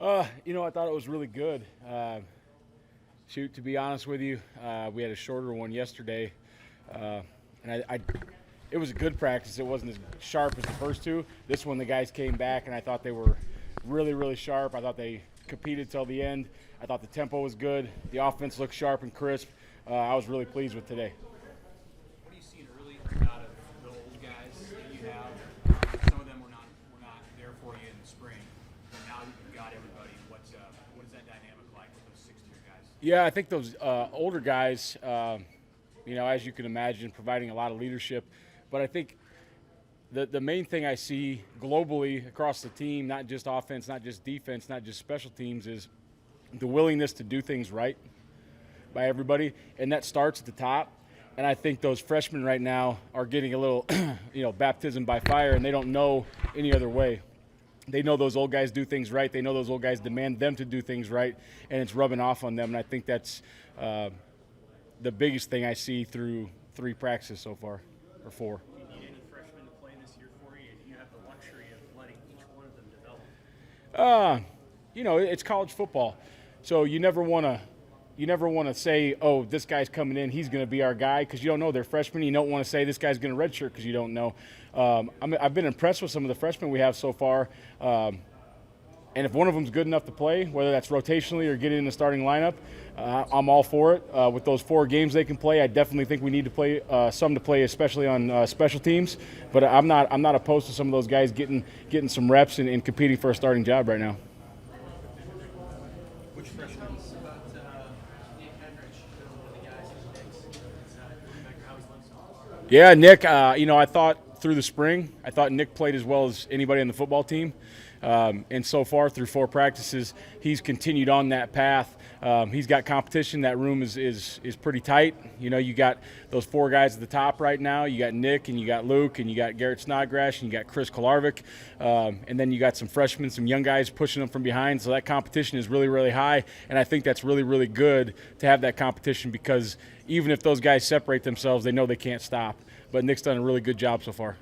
I thought it was really good. To be honest with you, we had a shorter one yesterday, and it was a good practice. It wasn't as sharp as the first two. This one, the guys came back, and I thought they were really, really sharp. I thought they competed till the end. I thought the tempo was good. The offense looked sharp and crisp. I was really pleased with today. What are you seeing early out of the old guys that you have? Some of them were not there for you in the spring, but now you've got everybody. What is that dynamic like with those 6th-year guys? Yeah, I think those older guys, as you can imagine, providing a lot of leadership. But I think the main thing I see globally across the team, not just offense, not just defense, not just special teams, is the willingness to do things right by everybody, and that starts at the top. And I think those freshmen right now are getting a little, baptism by fire, and they don't know any other way. They know those old guys do things right. They know those old guys demand them to do things right, and it's rubbing off on them. And I think that's the biggest thing I see through 3 practices so far, or 4. Do you need any freshmen to play this year for you? Do you have the luxury of letting each one of them develop? It's college football, so you never want to say, oh, this guy's coming in, he's going to be our guy, because you don't know. They're freshmen. You don't want to say this guy's going to redshirt because you don't know. I've been impressed with some of the freshmen we have so far, and if one of them's good enough to play, whether that's rotationally or getting in the starting lineup, I'm all for it. With those 4 games they can play, I definitely think we need to play some to play, especially on special teams. But I'm not opposed to some of those guys getting some reps and competing for a starting job right now. Which freshmen about Nick Henrich, one of the guys in the mix, quarterback, how he's left so far? Yeah, Nick, I thought through the spring, I thought Nick played as well as anybody on the football team. And so far through 4 practices, he's continued on that path. He's got competition. That room is pretty tight. You got those 4 guys at the top right now. You got Nick, and you got Luke, and you got Garrett Snodgrass, and you got Chris Kolarvik. And then you got some freshmen, some young guys pushing them from behind. So that competition is really, really high. And I think that's really, really good to have that competition, because even if those guys separate themselves, they know they can't stop. But Nick's done a really good job so far.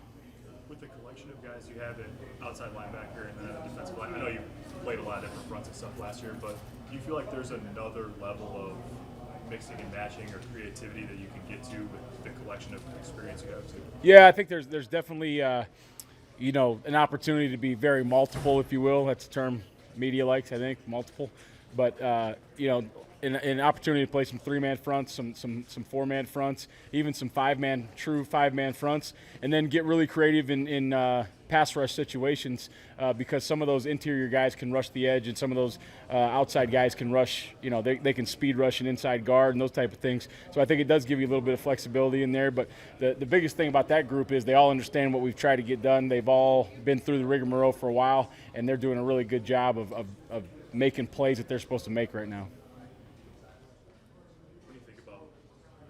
With the collection of guys you have at outside linebacker and defensive line, I know you played a lot of different fronts and stuff last year, but do you feel like there's another level of mixing and matching or creativity that you can get to with the collection of experience you have too? Yeah, I think there's definitely an opportunity to be very multiple, if you will. That's a term media likes, I think, multiple. But an opportunity to play some 3-man fronts, some 4-man fronts, even some true 5-man fronts, and then get really creative in pass rush situations, because some of those interior guys can rush the edge, and some of those outside guys can rush. They can speed rush an inside guard and those type of things. So I think it does give you a little bit of flexibility in there. But the biggest thing about that group is they all understand what we've tried to get done. They've all been through the rigmarole for a while, and they're doing a really good job of making plays that they're supposed to make right now.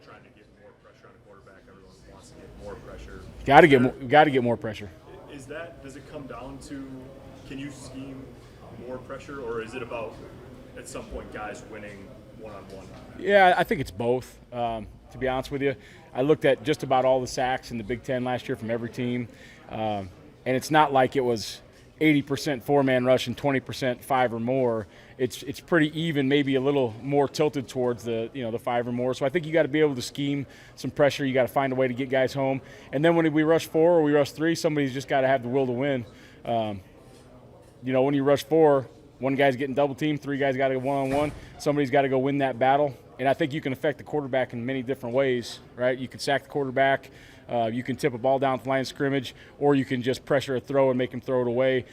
Trying to get more pressure on a quarterback? Everyone wants to get more pressure. Got to get more pressure. Does it come down to, can you scheme more pressure, or is it about at some point guys winning one-on-one? Yeah, I think it's both. To be honest with you, I looked at just about all the sacks in the Big Ten last year from every team, and it's not like it was 80% 4-man rush and 20% 5 or more. It's pretty even, maybe a little more tilted towards the 5 or more. So I think you got to be able to scheme some pressure. You got to find a way to get guys home. And then when we rush 4 or we rush 3, somebody's just got to have the will to win. When you rush 4, one guy's getting double teamed, 3 guys got to go one-on-one. Somebody's got to go win that battle. And I think you can affect the quarterback in many different ways, right? You can sack the quarterback. You can tip a ball down the line of scrimmage, or you can just pressure a throw and make him throw it away,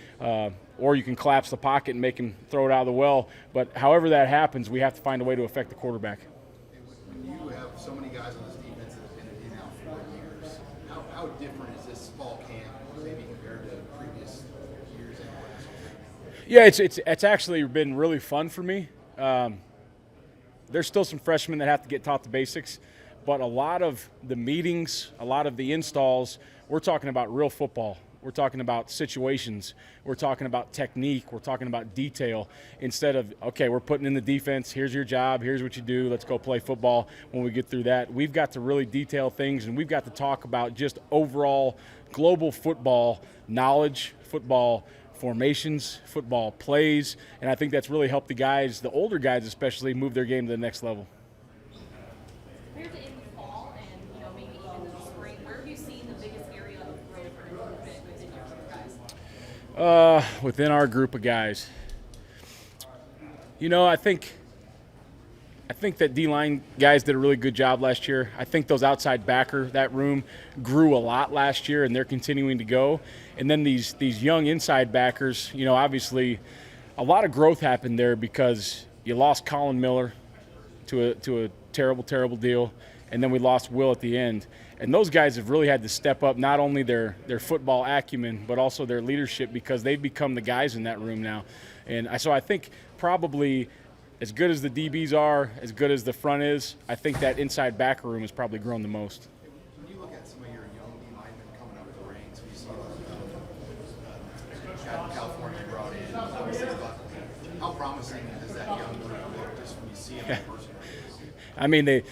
or you can collapse the pocket and make him throw it out of the well. But however that happens, we have to find a way to affect the quarterback. When you have so many guys on this defense that have been in and out for years, how different is this fall camp maybe compared to previous years in class? Yeah, it's actually been really fun for me. There's still some freshmen that have to get taught the basics. But a lot of the meetings, a lot of the installs, we're talking about real football. We're talking about situations. We're talking about technique. We're talking about detail, instead of, okay, we're putting in the defense. Here's your job. Here's what you do. Let's go play football. When we get through that, we've got to really detail things, and we've got to talk about just overall global football knowledge, football formations, football plays, and I think that's really helped the guys, the older guys especially, move their game to the next level. Compared to in the fall and maybe even in the spring, where have you seen the biggest area of growth or improvement within your group of guys? Within our group of guys, I think that D-line guys did a really good job last year. I think those outside backer, that room grew a lot last year, and they're continuing to go. And then these young inside backers, obviously a lot of growth happened there because you lost Colin Miller to a terrible, terrible deal, and then we lost Will at the end. And those guys have really had to step up not only their football acumen, but also their leadership, because they've become the guys in that room now. And so I think probably as good as the DBs are, as good as the front is, I think that inside backer room has probably grown the most. When you look at some of your young D linemen coming up the ranks, you see California brought in, obviously, how promising does that young group look just when you see them in person? I mean,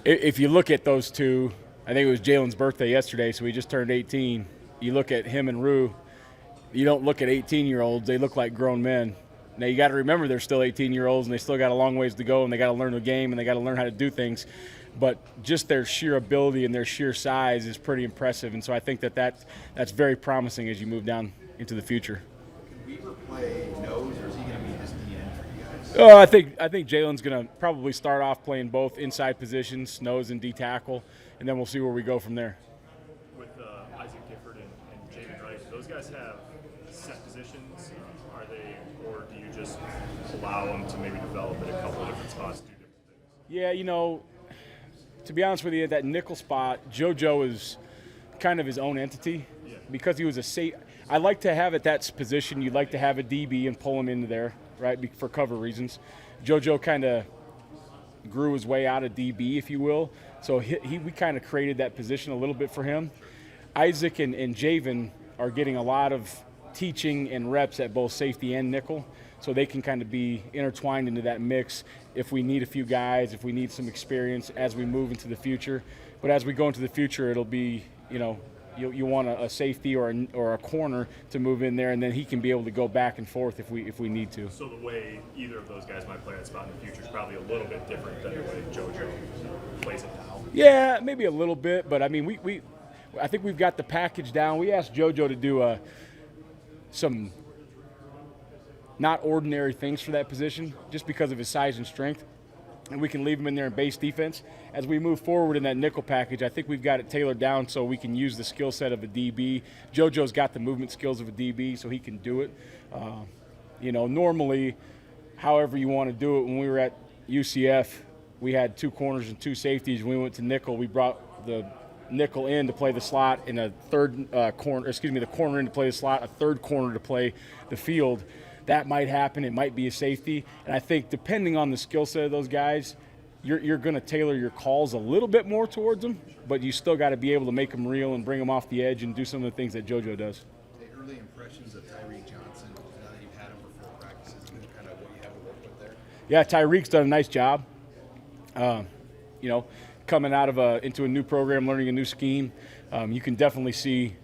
if you look at those two, I think it was Jalen's birthday yesterday, so he just turned 18. You look at him and Rue, you don't look at 18-year-olds. They look like grown men. Now, you got to remember they're still 18-year-olds, and they still got a long ways to go, and they got to learn the game, and they got to learn how to do things. But just their sheer ability and their sheer size is pretty impressive, and so I think that's very promising as you move down into the future. Can Weaver play nose, or is he going to be just the end for you guys? Oh, I think Jalen's going to probably start off playing both inside positions, nose and D tackle, and then we'll see where we go from there. With Isaac Gifford and Jamin Wright, those guys have set positions. Are they, or do you just allow them to maybe develop at a couple of different spots, do different things? Yeah, to be honest with you, that nickel spot, JoJo is kind of his own entity because he was a safe. I like to have at that position, you'd like to have a DB and pull him into there, right, for cover reasons. JoJo kind of grew his way out of DB, if you will, so we kind of created that position a little bit for him. Isaac and Javen are getting a lot of teaching and reps at both safety and nickel, so they can kind of be intertwined into that mix if we need a few guys, if we need some experience as we move into the future. But as we go into the future, it'll be, you want a safety or a corner to move in there, and then he can be able to go back and forth if we need to. So the way either of those guys might play that spot in the future is probably a little bit different than the way JoJo plays it now. Yeah, maybe a little bit, but I mean, I think we've got the package down. We asked JoJo to do some not ordinary things for that position just because of his size and strength, and we can leave him in there in base defense. As we move forward in that nickel package, I think we've got it tailored down so we can use the skill set of a DB. JoJo's got the movement skills of a DB, so he can do it. Normally, however you want to do it, when we were at UCF, we had two corners and two safeties. When we went to nickel, we brought the nickel in to play the slot, and a third the corner in to play the slot, a third corner to play the field. That might happen. It might be a safety. And I think depending on the skill set of those guys, you're going to tailor your calls a little bit more towards them, but you still got to be able to make them real and bring them off the edge and do some of the things that JoJo does. The early impressions of Tyreek Johnson, now that you've had him for 4 practices, kind of what you have to work with there? Yeah, Tyreek's done a nice job. Coming out of into a new program, learning a new scheme, you can definitely see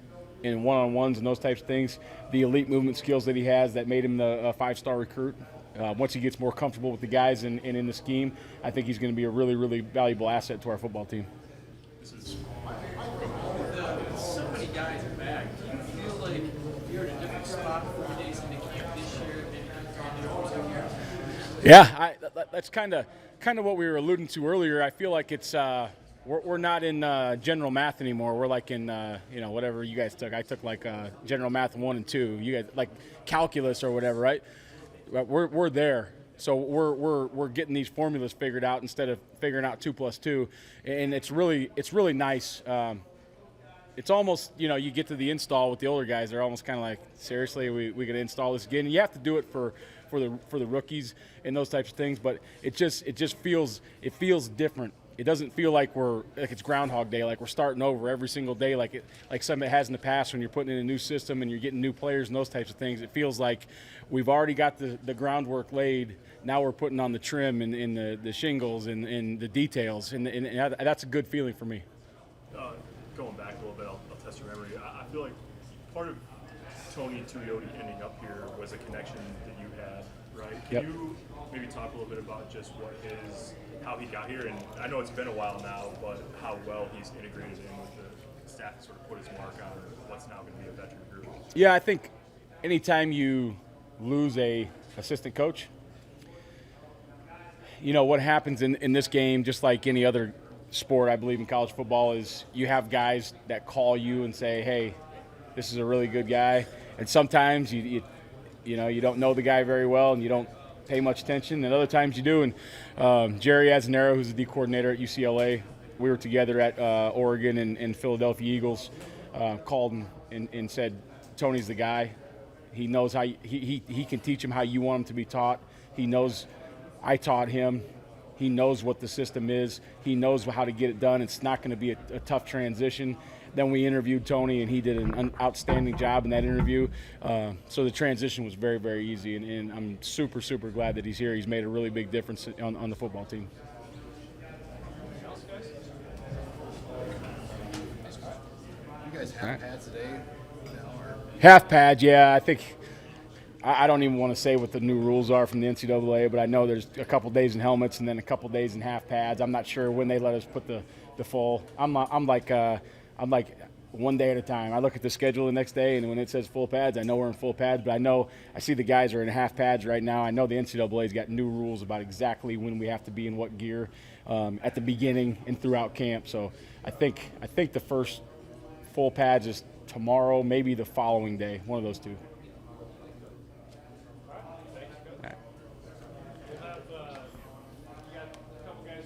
in one-on-ones and those types of things the elite movement skills that he has that made him the 5-star recruit. Once he gets more comfortable with the guys and in the scheme, I think he's going to be a really, really valuable asset to our football team. With so many guys back, do you feel like you're in a different spot 4 days into camp this year than the old years? Yeah, that's kind of what we were alluding to earlier. I feel like it's we're not in general math anymore. We're like in whatever you guys took. I took like general math 1 and 2. You guys like calculus or whatever, right? We're there. So we're getting these formulas figured out instead of figuring out 2 + 2, and it's really nice. It's almost, you get to the install with the older guys, they're almost kind of like, seriously, we going to install this again? And you have to do it for the rookies and those types of things, but it just feels different. It doesn't feel like it's Groundhog Day, like we're starting over every single day, like some it has in the past when you're putting in a new system and you're getting new players and those types of things. It feels like we've already got the groundwork laid. Now we're putting on the trim and the shingles and the details, and that's a good feeling for me. Going back a little bit, I'll test your memory. I feel like part of Tony Tuioti ending up here was a connection that you had, right? Can Yep. you maybe talk a little bit about just how he got here? And I know it's been a while now, but how well he's integrated in with the staff to sort of put his mark on what's now going to be a veteran group. Yeah, I think anytime you lose a assistant coach, you know, what happens in this game, just like any other sport, I believe in college football, is you have guys that call you and say, hey, this is a really good guy. And sometimes you don't know the guy very well and you don't pay much attention, and other times you do. And Jerry Azanero, who's the D coordinator at UCLA, we were together at Oregon and Philadelphia Eagles, called and said, Tony's the guy. He knows how he can teach him how you want him to be taught. He knows I taught him. He knows what the system is. He knows how to get it done. It's not going to be a tough transition. Then we interviewed Tony, and he did an outstanding job in that interview. So the transition was very, very easy, and I'm super, super glad that he's here. He's made a really big difference on the football team. You guys have pads today? Or Half pad, yeah. I think I don't even want to say what the new rules are from the NCAA, but I know there's a couple days in helmets and then a couple days in half pads. I'm not sure when they let us put the full. I'm like 1 day at a time. I look at the schedule the next day, and when it says full pads, I know we're in full pads. But I see the guys are in half pads right now. I know the NCAA's got new rules about exactly when we have to be in what gear at the beginning and throughout camp. So I think the first full pads is tomorrow, maybe the following day, one of those two.